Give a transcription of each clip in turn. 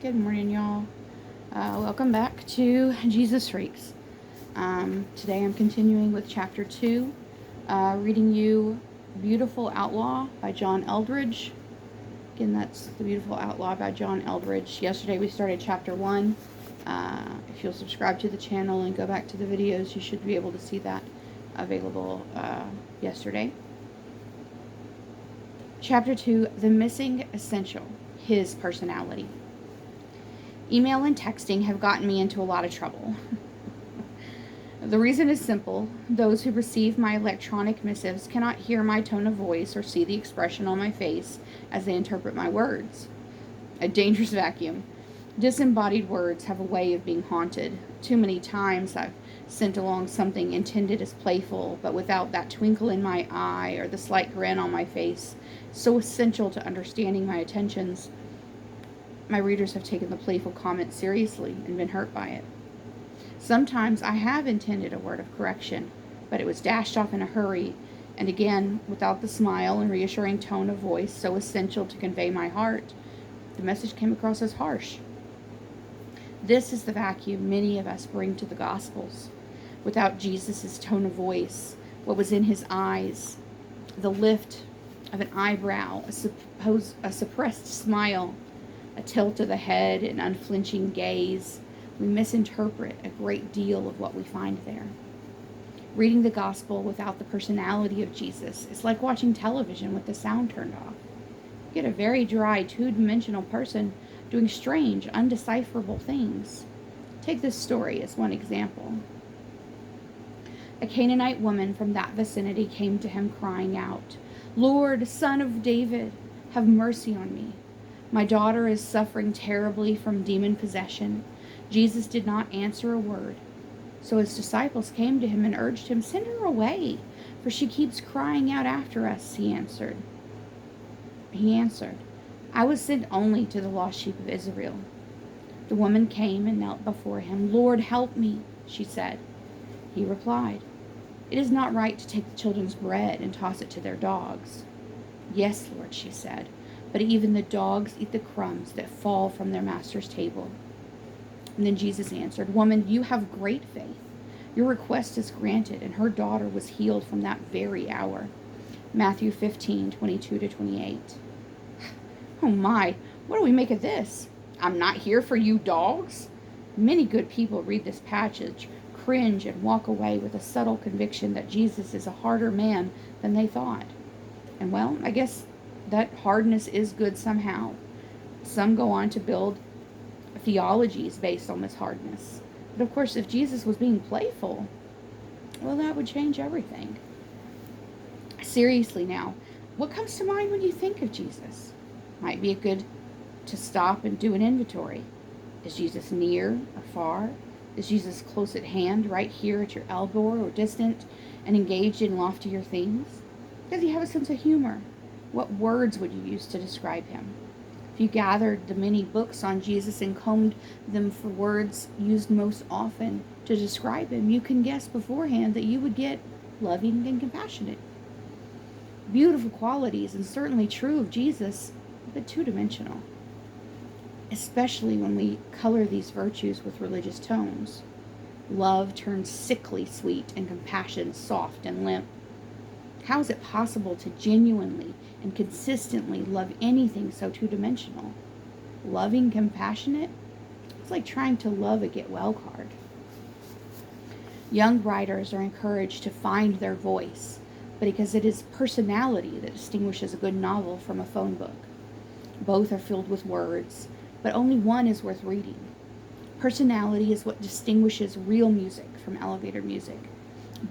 Good morning, y'all. Welcome back to Jesus Freaks. Today I'm continuing with chapter 2, reading you Beautiful Outlaw by John Eldredge. Again, that's The Beautiful Outlaw by John Eldredge. Yesterday we started chapter 1. If you'll subscribe to the channel and go back to the videos, you should be able to see that available yesterday. Chapter 2, The Missing Essential, His Personality. Email and texting have gotten me into a lot of trouble. The reason is simple. Those who receive my electronic missives cannot hear my tone of voice or see the expression on my face as they interpret my words. A dangerous vacuum. Disembodied words have a way of being haunted. Too many times I've sent along something intended as playful, but without that twinkle in my eye or the slight grin on my face, so essential to understanding my intentions. My readers have taken the playful comment seriously and been hurt by it. Sometimes I have intended a word of correction, but it was dashed off in a hurry, and again, without the smile and reassuring tone of voice so essential to convey my heart, the message came across as harsh. This is the vacuum many of us bring to the Gospels. Without Jesus' tone of voice, what was in his eyes, the lift of an eyebrow, a suppressed smile, a tilt of the head, an unflinching gaze, we misinterpret a great deal of what we find there. Reading the gospel without the personality of Jesus is like watching television with the sound turned off. You get a very dry, two-dimensional person doing strange, undecipherable things. Take this story as one example. A Canaanite woman from that vicinity came to him crying out, "Lord, Son of David, have mercy on me. My daughter is suffering terribly from demon possession." Jesus did not answer a word. So his disciples came to him and urged him, "Send her away, for she keeps crying out after us," he answered, "I was sent only to the lost sheep of Israel." The woman came and knelt before him. "Lord, help me," she said. He replied, "It is not right to take the children's bread and toss it to their dogs." "Yes, Lord," she said, "but even the dogs eat the crumbs that fall from their master's table." And then Jesus answered, "Woman, you have great faith. Your request is granted," and her daughter was healed from that very hour. Matthew 15:22-28. Oh my, what do we make of this? I'm not here for you dogs? Many good people read this passage, cringe, and walk away with a subtle conviction that Jesus is a harder man than they thought. And well, I guess that hardness is good somehow. Some go on to build theologies based on this hardness. But of course, if Jesus was being playful, well, that would change everything. Seriously now, what comes to mind when you think of Jesus? Might be good to stop and do an inventory. Is Jesus near or far? Is Jesus close at hand, right here at your elbow, or distant and engaged in loftier things? Does he have a sense of humor? What words would you use to describe him? If you gathered the many books on Jesus and combed them for words used most often to describe him, you can guess beforehand that you would get loving and compassionate. Beautiful qualities, and certainly true of Jesus, but two-dimensional. Especially when we color these virtues with religious tones. Love turns sickly sweet and compassion soft and limp. How is it possible to genuinely and consistently love anything so two-dimensional? Loving, compassionate? It's like trying to love a get-well card. Young writers are encouraged to find their voice, but because it is personality that distinguishes a good novel from a phone book. Both are filled with words, but only one is worth reading. Personality is what distinguishes real music from elevator music.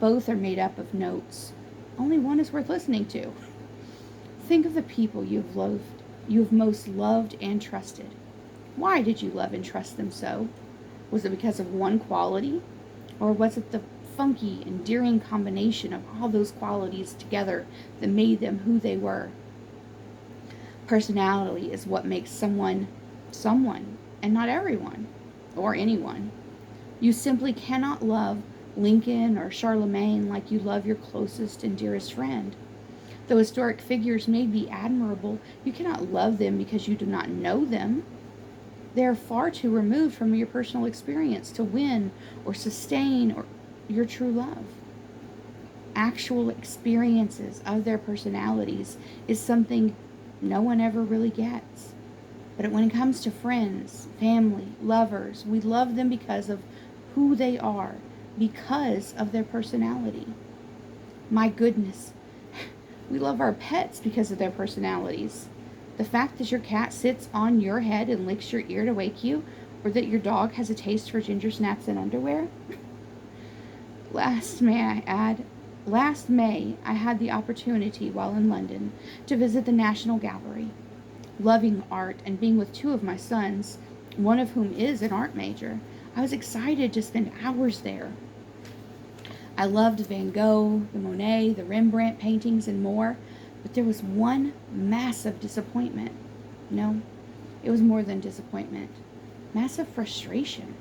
Both are made up of notes. Only one is worth listening to. Think of the people you have most loved and trusted. Why did you love and trust them so? Was it because of one quality? Or was it the funky, endearing combination of all those qualities together that made them who they were? Personality is what makes someone, and not everyone, or anyone. You simply cannot love Lincoln or Charlemagne like you love your closest and dearest friend. Though historic figures may be admirable, you cannot love them because you do not know them. They are far too removed from your personal experience to win or sustain or your true love. Actual experiences of their personalities is something no one ever really gets. But when it comes to friends, family, lovers, we love them because of who they are, because of their personality. My goodness, we love our pets because of their personalities. The fact that your cat sits on your head and licks your ear to wake you, or that your dog has a taste for ginger snaps and underwear. Last May, I had the opportunity while in London to visit the National Gallery. Loving art and being with two of my sons, one of whom is an art major, I was excited to spend hours there. I loved Van Gogh, the Monet, the Rembrandt paintings, and more, but there was one massive disappointment. No, it was more than disappointment. Massive frustration.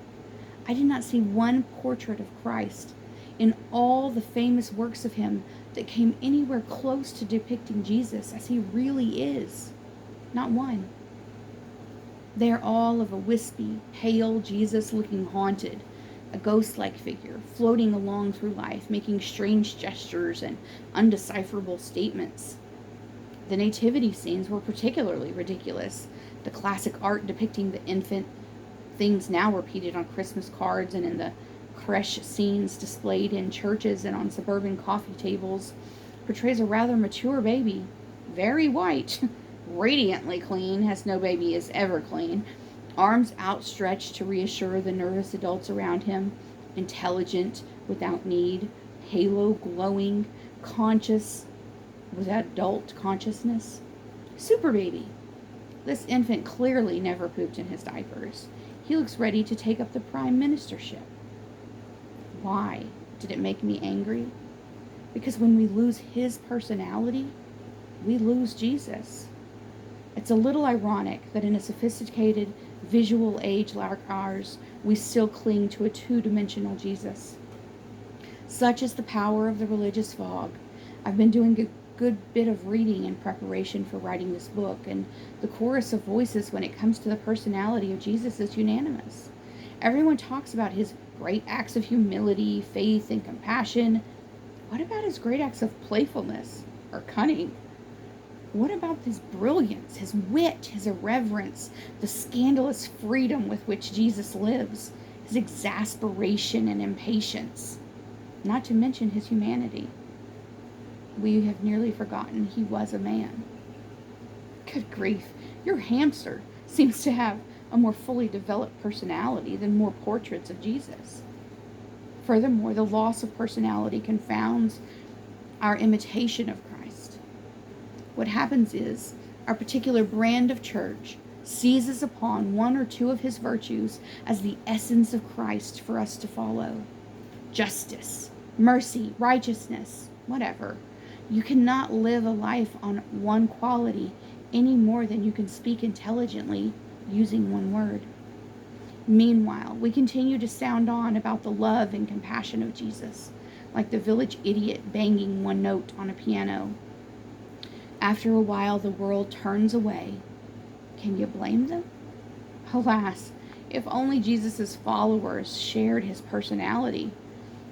I did not see one portrait of Christ in all the famous works of him that came anywhere close to depicting Jesus as he really is. Not one. They are all of a wispy, pale Jesus looking haunted, a ghost-like figure floating along through life, making strange gestures and undecipherable statements. The nativity scenes were particularly ridiculous. The classic art depicting the infant, things now repeated on Christmas cards and in the creche scenes displayed in churches and on suburban coffee tables, portrays a rather mature baby, very white, radiantly clean, as no baby is ever clean, arms outstretched to reassure the nervous adults around him, intelligent without need, halo glowing, conscious with adult consciousness. Super baby. This infant clearly never pooped in his diapers. He looks ready to take up the prime ministership. Why did it make me angry? Because when we lose his personality, we lose Jesus. It's a little ironic that in a sophisticated visual age like ours, we still cling to a two-dimensional Jesus. Such is the power of the religious fog. I've been doing a good bit of reading in preparation for writing this book, and the chorus of voices when it comes to the personality of Jesus is unanimous. Everyone talks about his great acts of humility, faith, and compassion. What about his great acts of playfulness or cunning? What about his brilliance, his wit, his irreverence, the scandalous freedom with which Jesus lives, his exasperation and impatience, not to mention his humanity? We have nearly forgotten he was a man. Good grief, your hamster seems to have a more fully developed personality than more portraits of Jesus. Furthermore, the loss of personality confounds our imitation of Christ. What happens is, our particular brand of church seizes upon one or two of his virtues as the essence of Christ for us to follow. Justice, mercy, righteousness, whatever. You cannot live a life on one quality any more than you can speak intelligently using one word. Meanwhile, we continue to sound on about the love and compassion of Jesus, like the village idiot banging one note on a piano. After a while, the world turns away. Can you blame them? Alas, if only Jesus' followers shared his personality,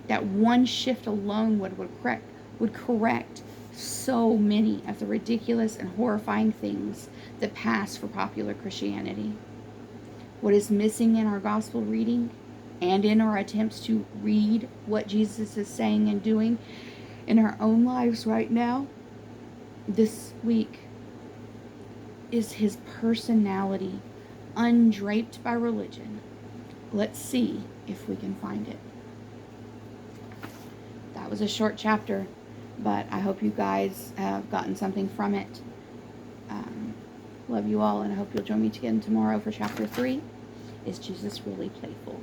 that one shift alone would correct so many of the ridiculous and horrifying things that pass for popular Christianity. What is missing in our gospel reading and in our attempts to read what Jesus is saying and doing in our own lives right now, this week, is his personality undraped by religion. Let's see if we can find it. That was a short chapter, but I hope you guys have gotten something from it. Love you all, and I hope you'll join me again tomorrow for chapter 3. Is Jesus really playful?